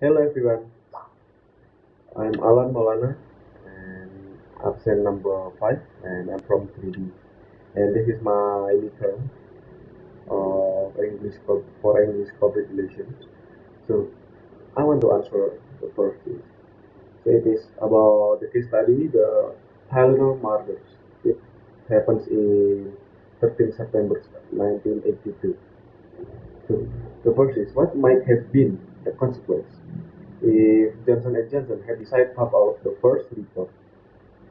Hello everyone, I'm Alan Maulana and absent number 5 and I'm from 3D and this is my midterm of English public relations. So I want to answer the first is. So it is about the case study, the Tylenol murders. It happens in 13 September 1982. So the first is what might have been the consequence if Johnson and Johnson had decided to out the first report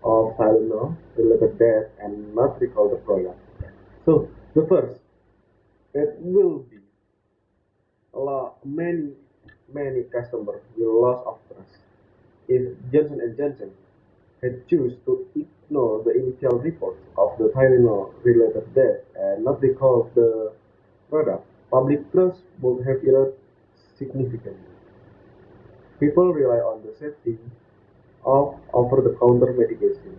of Tylenol related death and not recall the product. So the first, it will be a lot, many customers will lose of trust if Johnson and Johnson had choose to ignore the initial reports of the Tylenol related death and not recall the product. Public trust would have eroded significantly. People rely on the safety of over-the-counter medication,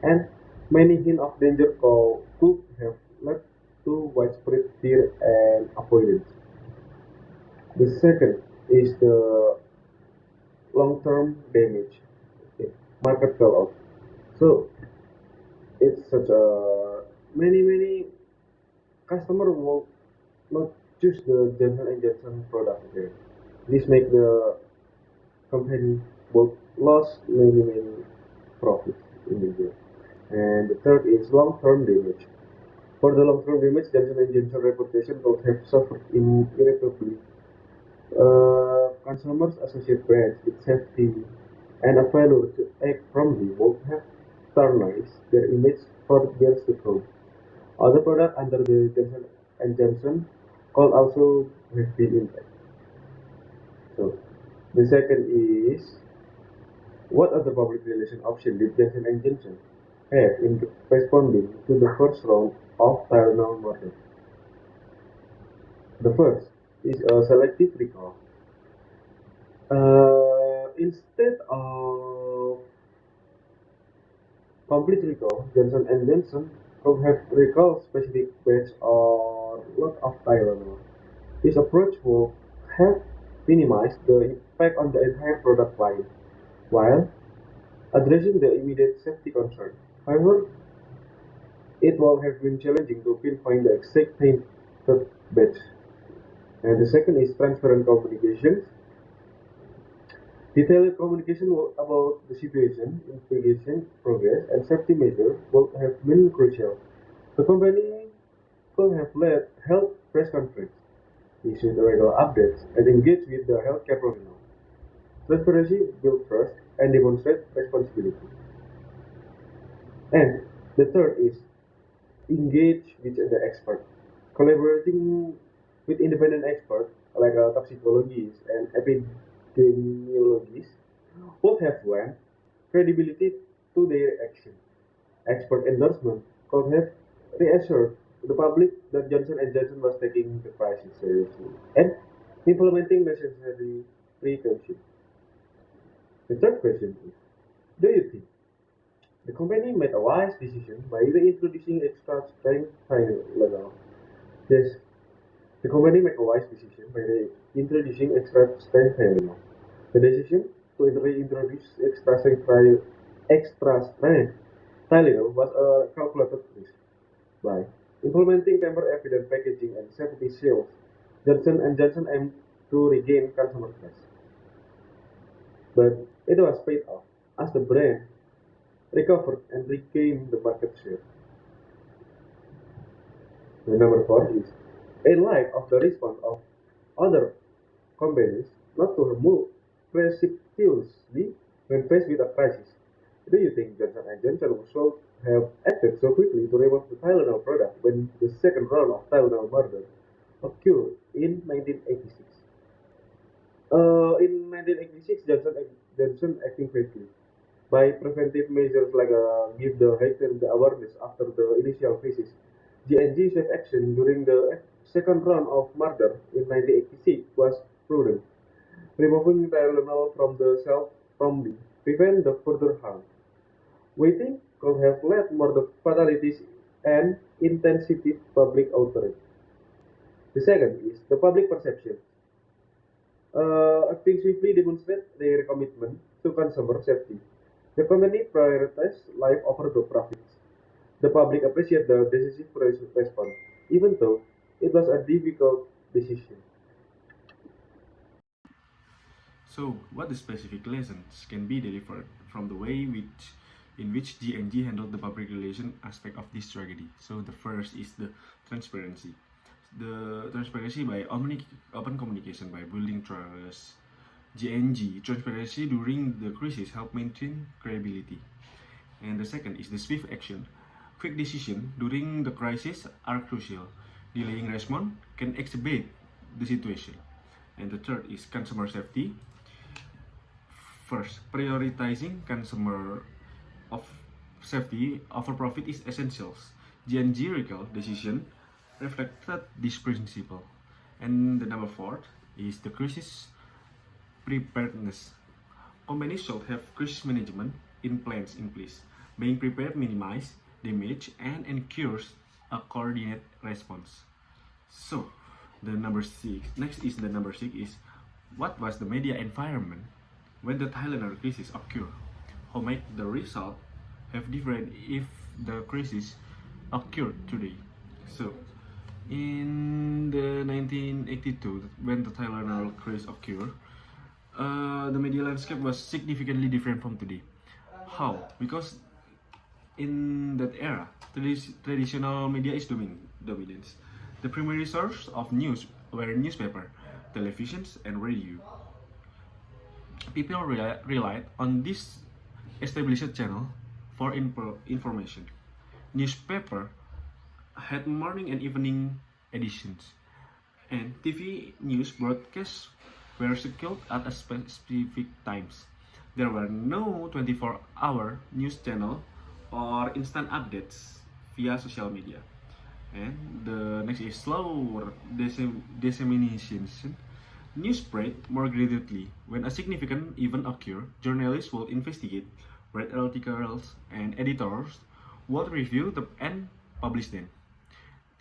and many hints of danger could have led to widespread fear and avoidance. The second is the long-term damage. Okay. Market fell off. So it's such a many customer will not choose the Johnson and Johnson product. Okay. This make the company both lost many profits in the year. And the third is long-term damage. For the long-term damage, Johnson and Johnson reputation could have suffered irreparably. Consumers associate brands with safety, and a failure to act promptly would have tarnished their image for years to come. Other products under the Johnson and Johnson could also have been impacted. So the second is what other public relation option did Johnson and Johnson have in responding to the first round of Tylenol murder? The first is a selective recall. Instead of complete recall, Johnson and Johnson could have recalled specific batch or lot of Tylenol. This approach would have minimized the impact on the entire product line while addressing the immediate safety concern. However, it would have been challenging to pinpoint the exact tainted batch. And the second is transparent communications. Detailed communication about the situation, investigation progress, and safety measures would have been crucial. The company could have held press conferences, issued regular updates, and engaged with the healthcare professionals. Transparency builds trust and demonstrates responsibility. And the third is engage with the expert. Collaborating with independent experts like toxicologists and epidemiologists would have lent credibility to their action. Expert endorsement could have reassured the public that Johnson and Johnson was taking the crisis seriously and implementing necessary precautions. The third question is, do you think the company made a wise decision by reintroducing extra strength Tylenol? Yes, the company made a wise decision by reintroducing extra strength Tylenol. The decision to reintroduce extra strength Tylenol was a calculated risk. By implementing tamper-evident packaging and safety seals, Johnson and Johnson aimed to regain consumer trust. But it was paid off as the brand recovered and regained the market share. The number four is, in light of the response of other companies not to move precipitously when faced with a crisis, do you think Johnson and Johnson should have acted so quickly to remove the Tylenol product when the second round of Tylenol murder occurred in 1986? In 1986, Johnson acting quickly by preventive measures like give the heightened awareness after the initial crisis. G&G safe action during the second round of murder in 1986 was prudent, removing Tylenol from the shelf promptly prevent the further harm. Waiting could have led more the fatalities and intensified public outrage. The second is the public perception. A acting swiftly demonstrate their commitment to consumer safety. The company prioritized life over the profits. The public appreciate the decisive response, even though it was a difficult decision. So, what the specific lessons can be delivered from the way in which GNG handled the public relation aspect of this tragedy? So, the first is the transparency. The transparency by open communication by building trust. GNG transparency during the crisis helped maintain credibility. And the second is the swift action. Quick decisions during the crisis are crucial. Delaying response can exacerbate the situation. And the third is consumer safety. First, prioritizing consumer of safety over profit is essential. GNG recall decision reflected this principle. And the number four is the crisis preparedness. Companies should have crisis management plans in place. Being prepared minimize damage and ensures a coordinated response. So, the number six. Next is the number six is what was the media environment when the Tylenol crisis occurred? How might the result have different if the crisis occurred today? So, in the 1982, when the Tylenol crisis occurred, the media landscape was significantly different from today. How? Because in that era, traditional media is dominance. The primary source of news were newspaper, televisions, and radio. People relied on this established channel for information. Newspaper had morning and evening editions, and TV news broadcasts were scheduled at a specific times. There were no 24-hour news channel or instant updates via social media. And the next is slower dissemination. News spread more gradually. When a significant event occurs, journalists will investigate, write articles, and editors will review and publish them.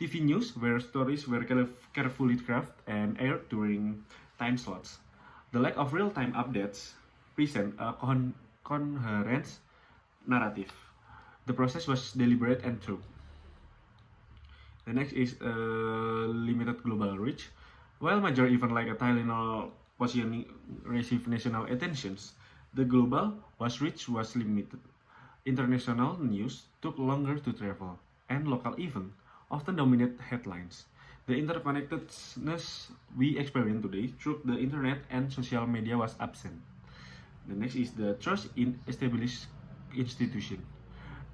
TV news, where stories were carefully crafted and aired during time slots. The lack of real-time updates present a coherent narrative. The process was deliberate and true. The next is limited global reach. While major events like a Tylenol positioning received national attentions, the global reach was limited. International news took longer to travel, and local events often dominate headlines. The interconnectedness we experience today through the internet and social media was absent. The next is the trust in established institutions.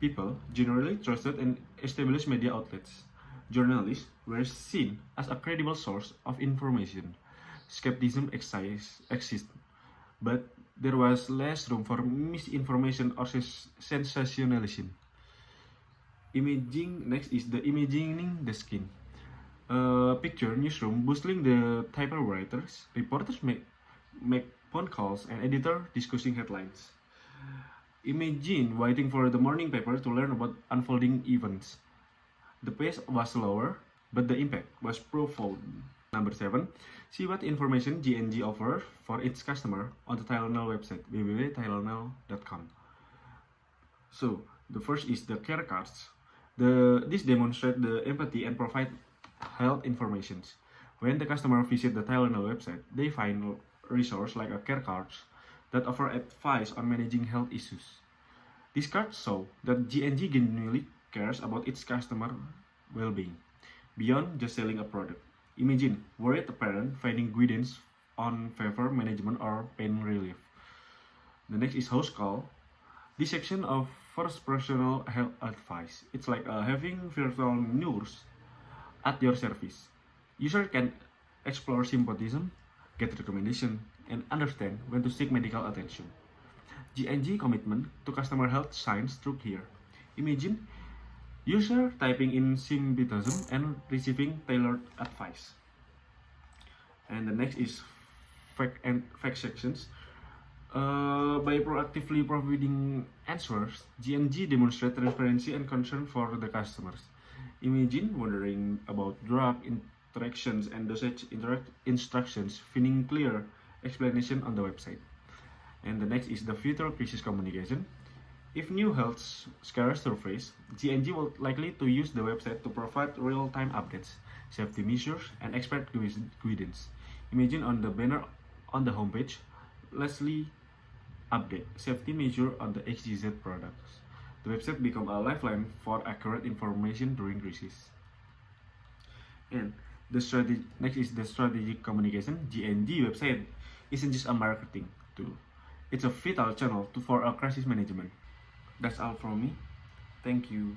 People generally trusted in established media outlets. Journalists were seen as a credible source of information. Skepticism exists, but there was less room for misinformation or sensationalism. Imaging next is the imagining the skin. Picture newsroom bustling the typewriters. Reporters make phone calls and editor discussing headlines. Imagine waiting for the morning paper to learn about unfolding events. The pace was slower, but the impact was profound. Number 7. See what information GNG offers for its customer on the Tylenol website www.tylenol.com. So, the first is the care cards. This demonstrates the empathy and provide health information. When the customer visit the Tylenol website, they find resources like a care cards that offer advice on managing health issues. These cards show that GNG genuinely cares about its customer well-being, beyond just selling a product. Imagine worried parent finding guidance on fever management or pain relief. The next is house call. This section offers personal health advice. It's like having virtual nurse at your service. User can explore symptoms, get recommendation, and understand when to seek medical attention. GNG commitment to customer health shines through here. Imagine user typing in symptoms and receiving tailored advice. And the next is fact sections. By proactively providing answers, GNG demonstrates transparency and concern for the customers. Imagine wondering about drug interactions and dosage instructions, finding clear explanation on the website. And the next is the future crisis communication. If new health scares surface, GNG will likely to use the website to provide real-time updates, safety measures, and expert guidance. Imagine on the banner on the homepage, Leslie update, safety measure on the XGZ products. The website become a lifeline for accurate information during crisis. And next is the strategic communication. GNG website isn't just a marketing tool. It's a vital channel for a crisis management. That's all from me. Thank you.